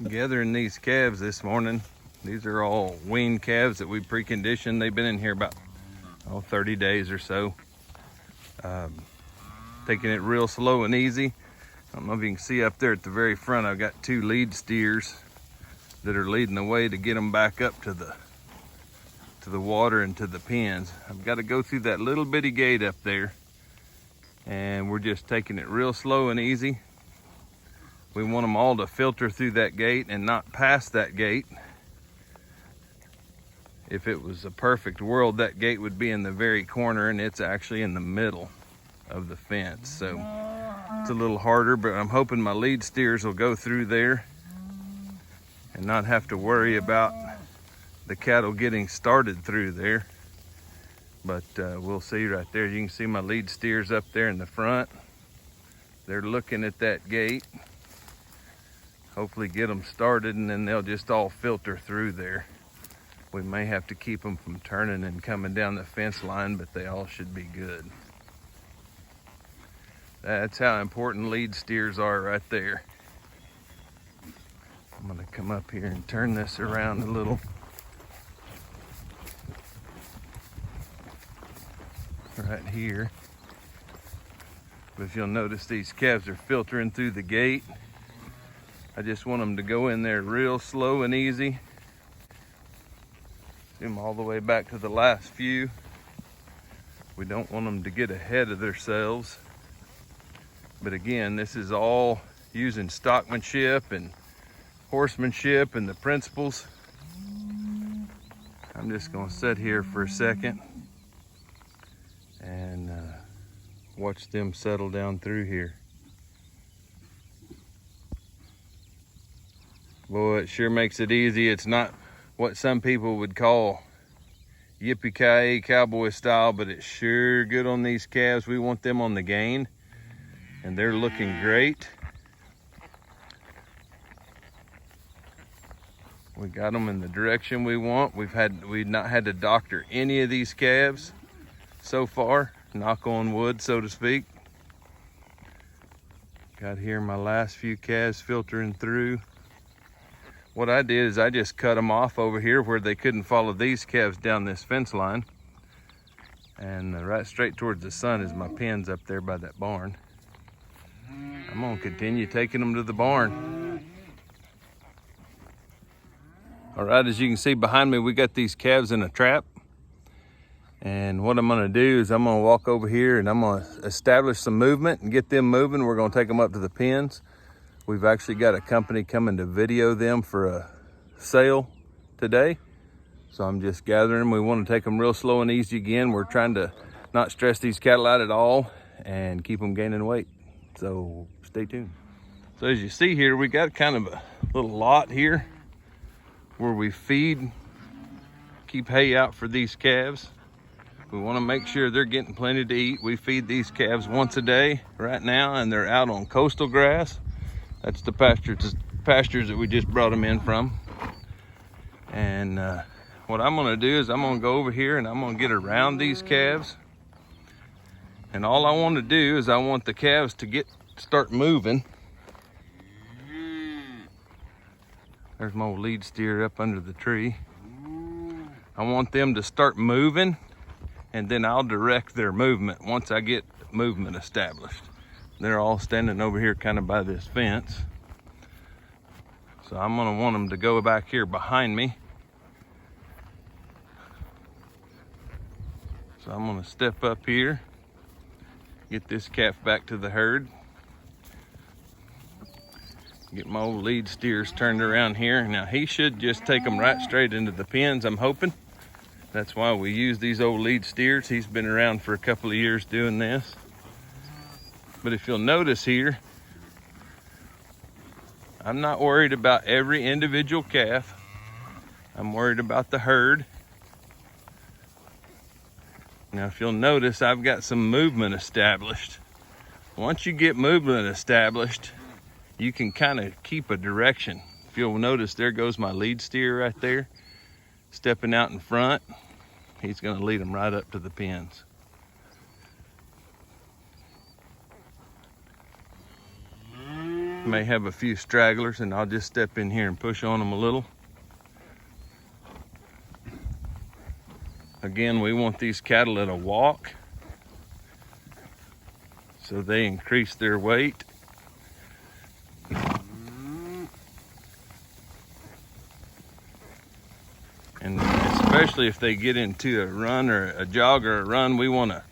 Gathering these calves this morning. These are all weaned calves that we preconditioned. They've been in here about 30 days or so. Taking it real slow and easy. I don't know if you can see up there at the very front, I've got 2 lead steers that are leading the way to get them back up to the water and to the pens. I've got to go through that little bitty gate up there, and we're just taking it real slow and easy. We want them all to filter through that gate and not past that gate. If it was a perfect world, that gate would be in the very corner, and it's actually in the middle of the fence. So it's a little harder, but I'm hoping my lead steers will go through there and not have to worry about the cattle getting started through there. But we'll see right there. You can see my lead steers up there in the front. They're looking at that gate. Hopefully get them started, and then they'll just all filter through there. We may have to keep them from turning and coming down the fence line, but they all should be good. That's how important lead steers are right there. I'm gonna come up here and turn this around a little. Right here. But if you'll notice, these calves are filtering through the gate. I just want them to go in there real slow and easy. Zoom all the way back to the last few. We don't want them to get ahead of themselves. But again, this is all using stockmanship and horsemanship and the principles. I'm just gonna sit here for a second and watch them settle down through here. Boy, it sure makes it easy. It's not what some people would call yippee-ki-yay cowboy style, but it's sure good on these calves. We want them on the gain, and they're looking great. We got them in the direction we want. We've not had to doctor any of these calves so far, knock on wood, so to speak. Got here my last few calves filtering through. What I did is I just cut them off over here where they couldn't follow these calves down this fence line. And right straight towards the sun is my pens up there by that barn. I'm gonna continue taking them to the barn. All right, as you can see behind me, we got these calves in a trap. And what I'm gonna do is I'm gonna walk over here and I'm gonna establish some movement and get them moving. We're gonna take them up to the pens. We've actually got a company coming to video them for a sale today. So I'm just gathering them. We wanna take them real slow and easy again. We're trying to not stress these cattle out at all and keep them gaining weight. So stay tuned. So as you see here, we got kind of a little lot here where we feed, keep hay out for these calves. We want to make sure they're getting plenty to eat. We feed these calves once a day right now, and they're out on coastal grass. That's the pastures that we just brought them in from. And what I'm gonna do is I'm gonna go over here and I'm gonna get around these calves. And all I want to do is I want the calves to start moving. There's my old lead steer up under the tree. I want them to start moving, and then I'll direct their movement once I get movement established. They're all standing over here kind of by this fence. So I'm gonna want them to go back here behind me. So I'm gonna step up here, get this calf back to the herd. Get my old lead steers turned around here. Now he should just take them right straight into the pens, I'm hoping. That's why we use these old lead steers. He's been around for a couple of years doing this. But if you'll notice here, I'm not worried about every individual calf. I'm worried about the herd. Now if you'll notice, I've got some movement established. Once you get movement established, you can kind of keep a direction. If you'll notice, there goes my lead steer right there, stepping out in front. He's gonna lead them right up to the pens. May have a few stragglers, and I'll just step in here and push on them a little. Again, we want these cattle at a walk, so they increase their weight. And especially if they get into a run or a jog or a run, we want to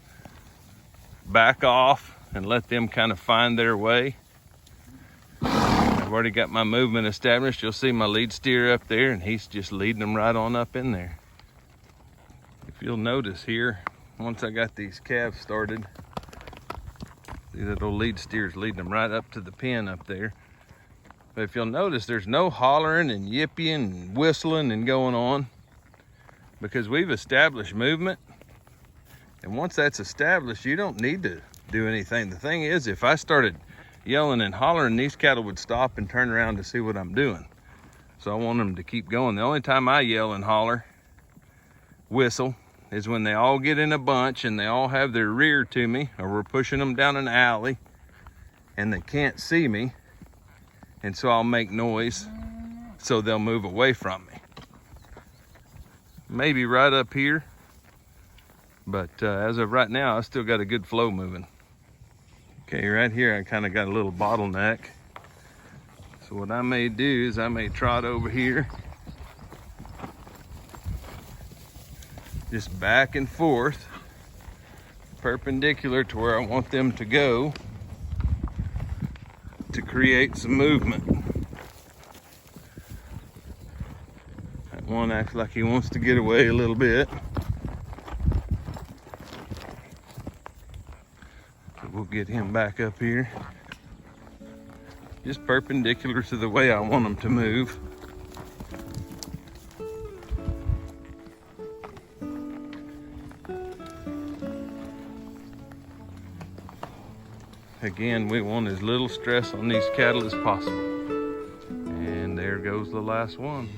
back off and let them kind of find their way. I've already got my movement established. You'll see my lead steer up there, and he's just leading them right on up in there. If you'll notice here, once I got these calves started, see that old lead steer's leading them right up to the pen up there. But if you'll notice, there's no hollering and yipping and whistling and going on, because we've established movement. And once that's established, you don't need to do anything. The thing is, if I started yelling and hollering, these cattle would stop and turn around to see what I'm doing. So I want them to keep going. The only time I yell and holler, whistle, is when they all get in a bunch and they all have their rear to me, or we're pushing them down an alley and they can't see me. And so I'll make noise so they'll move away from me. Maybe right up here, but as of right now, I still got a good flow moving. Okay, right here, I kind of got a little bottleneck. So what I may do is I may trot over here, just back and forth, perpendicular to where I want them to go, to create some movement. That one acts like he wants to get away a little bit. We'll get him back up here, just perpendicular to the way I want him to move. Again, we want as little stress on these cattle as possible. And there goes the last one.